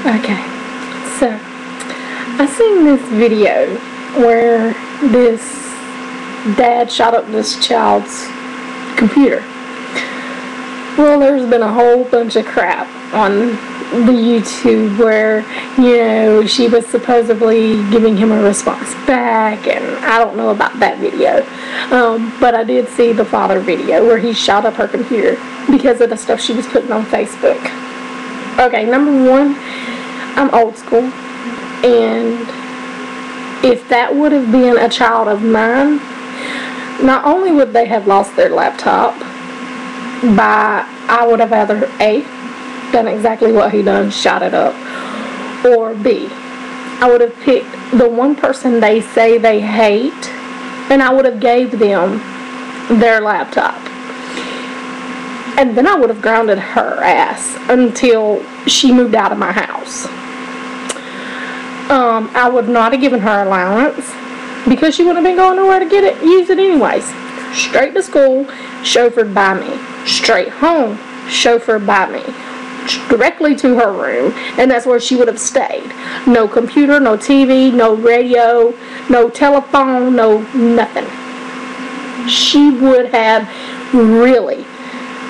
Okay, so I seen this video where this dad shot up this child's computer. Well, there's been a whole bunch of crap on the YouTube where, she was supposedly giving him a response back, and I don't know about that video. But I did see the father video where he shot up her computer because of the stuff she was putting on Facebook. Okay, number one, I'm old school, and if that would have been a child of mine, not only would they have lost their laptop, I would have either A, done exactly what he done, shot it up, or B, I would have picked the one person they say they hate, and I would have gave them their laptop. And then I would have grounded her ass until she moved out of my house. I would not have given her allowance because she wouldn't have been going nowhere to use it anyways. Straight to school, chauffeured by me. Straight home, chauffeured by me. Directly to her room, and that's where she would have stayed. No computer, no TV, no radio, no telephone, no nothing. She would have really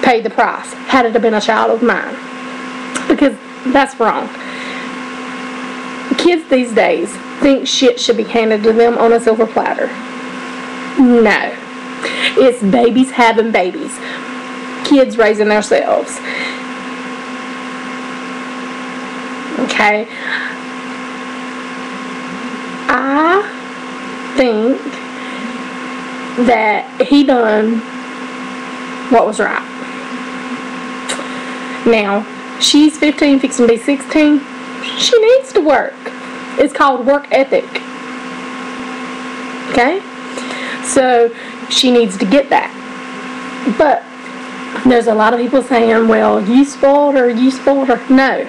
paid the price had it have been a child of mine, because that's wrong. Kids these days think shit should be handed to them on a silver platter. No. It's babies having babies. Kids raising themselves. Okay. I think that he done what was right. Now, she's 15, fixing to be 16. She needs to work. It's called work ethic. Okay? So, she needs to get that. But, there's a lot of people saying, well, you spoiled her. No.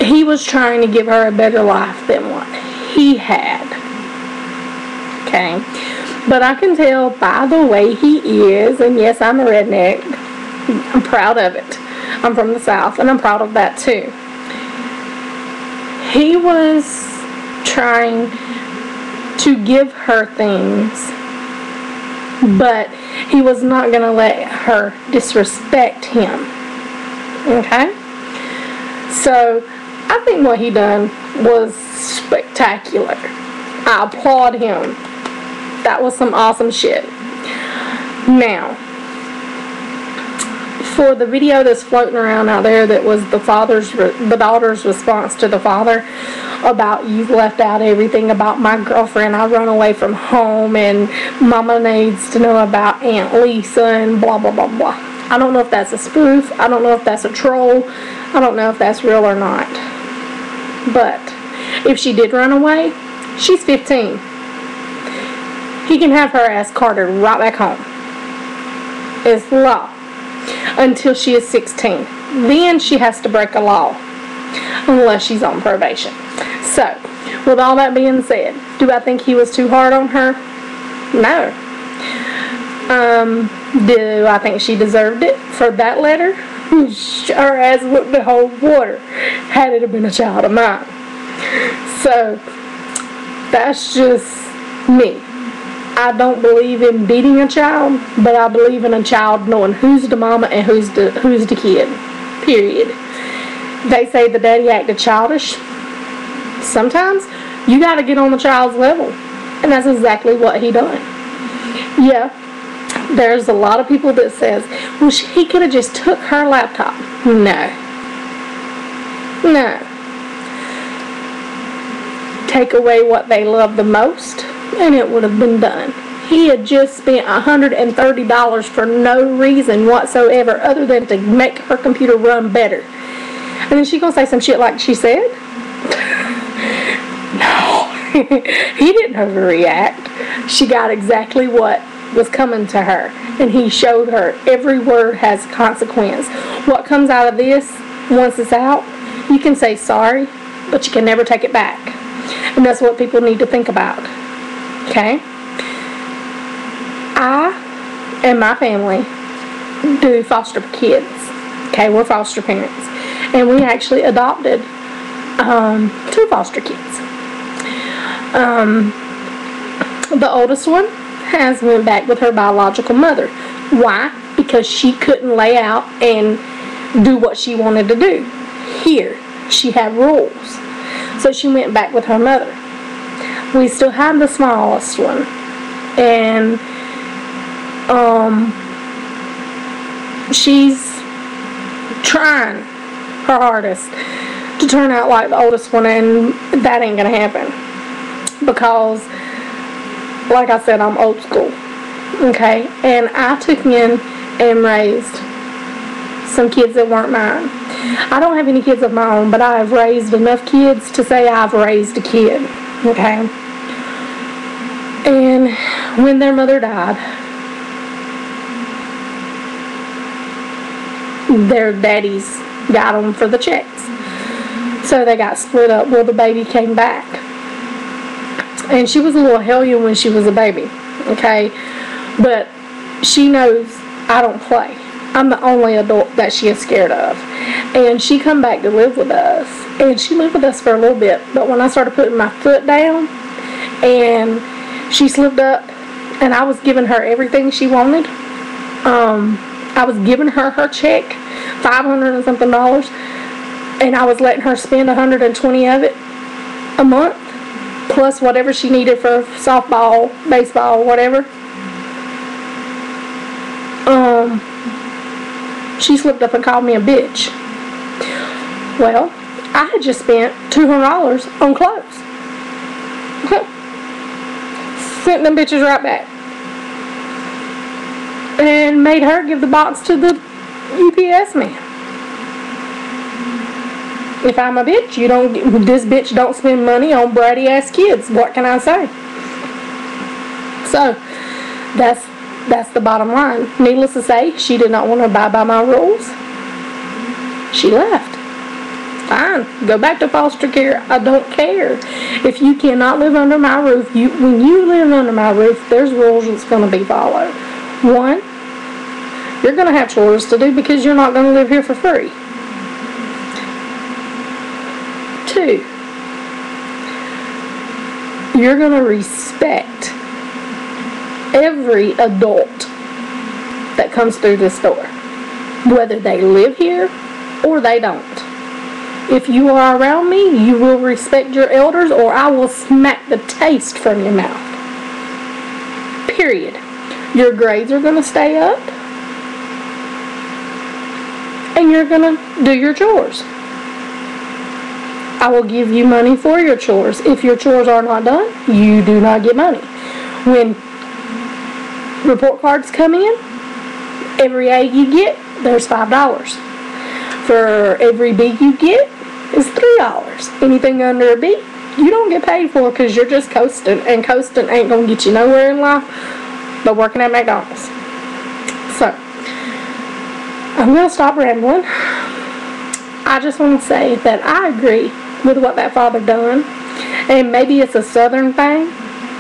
He was trying to give her a better life than what he had. Okay? But I can tell by the way he is, and yes, I'm a redneck. I'm proud of it. I'm from the South, and I'm proud of that too. He was trying to give her things, but he was not going to let her disrespect him. Okay? So, I think what he done was spectacular. I applaud him. That was some awesome shit. Now, for the video that's floating around out there that was the daughter's response to the father about, you've left out everything about my girlfriend, I run away from home, and mama needs to know about Aunt Lisa, and blah blah blah blah. I don't know if that's a spoof. I don't know if that's a troll. I don't know if that's real or not. But if she did run away, she's 15. He can have her ass carted right back home. It's law. Until she is 16. Then she has to break a law. Unless she's on probation. So, with all that being said, do I think he was too hard on her? No. Do I think she deserved it for that letter? Her ass wouldn't hold water had it have been a child of mine. So, that's just me. I don't believe in beating a child, but I believe in a child knowing who's the mama and who's the kid. Period. They say the daddy acted childish. Sometimes you got to get on the child's level, and that's exactly what he done. Yeah, there's a lot of people that says, well, he could have just took her laptop. No. Take away what they love the most, and it would have been done. He had just spent $130 for no reason whatsoever other than to make her computer run better. And then she gonna say some shit like she said? No. He didn't overreact. She got exactly what was coming to her. And he showed her every word has consequence. What comes out of this, once it's out, you can say sorry, but you can never take it back. And that's what people need to think about. Okay? I and my family do foster kids. Okay, we're foster parents. and we actually adopted 2 foster kids. The oldest one has went back with her biological mother. Why? Because she couldn't lay out and do what she wanted to do. Here, she had rules. So she went back with her mother. We still have the smallest one. And she's trying her hardest to turn out like the oldest one, and that ain't gonna happen. Because, like I said, I'm old school. Okay? And I took in and raised some kids that weren't mine. I don't have any kids of my own, but I have raised enough kids to say I've raised a kid. Okay? And when their mother died, their daddies got them for the checks. So they got split up. Well, the baby came back. And she was a little hellion when she was a baby. Okay? But she knows I don't play. I'm the only adult that she is scared of. And she come back to live with us. And she lived with us for a little bit. But when I started putting my foot down, and she slipped up, and I was giving her everything she wanted. I was giving her check, $500 and something, and I was letting her spend $120 of it a month, plus whatever she needed for softball, baseball, whatever. She slipped up and called me a bitch. Well, I had just spent $200 on clothes. Sent them bitches right back. And made her give the box to the UPS man. If I'm a bitch, this bitch don't spend money on bratty ass kids. What can I say? So, that's the bottom line. Needless to say, she did not want to abide by my rules. She left. Fine. Go back to foster care. I don't care. If you cannot live under my roof, when you live under my roof, there's rules that's going to be followed. 1, you're going to have chores to do because you're not going to live here for free. 2, you're going to respect every adult that comes through this door, whether they live here or they don't. If you are around me, you will respect your elders, or I will smack the taste from your mouth. Period. Your grades are going to stay up, and you're going to do your chores. I will give you money for your chores. If your chores are not done, you do not get money. When report cards come in, every A you get, there's $5. For every B you get, is $3. Anything under a B, you don't get paid for because you're just coasting, and coasting ain't going to get you nowhere in life but working at McDonald's. So, I'm going to stop rambling. I just want to say that I agree with what that father done, and maybe it's a southern thing,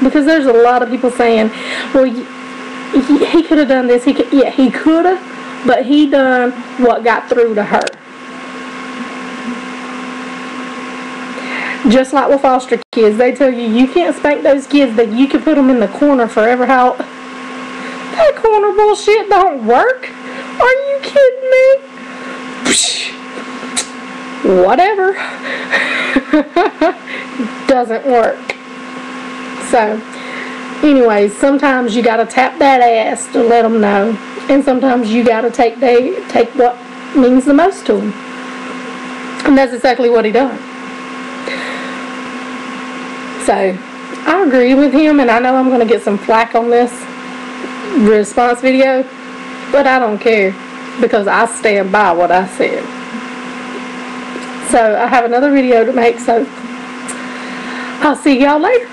because there's a lot of people saying, well, he could have done this. He could have, but he done what got through to her. Just like with foster kids, they tell you can't spank those kids, that you can put them in the corner forever. How that corner bullshit don't work. Are you kidding me? Whatever. Doesn't work. So, anyways, sometimes you gotta tap that ass to let them know, and sometimes you gotta take what means the most to them, and that's exactly what he done. So, I agree with him, and I know I'm gonna get some flack on this response video, but I don't care, because I stand by what I said. So I have another video to make, so I'll see y'all later.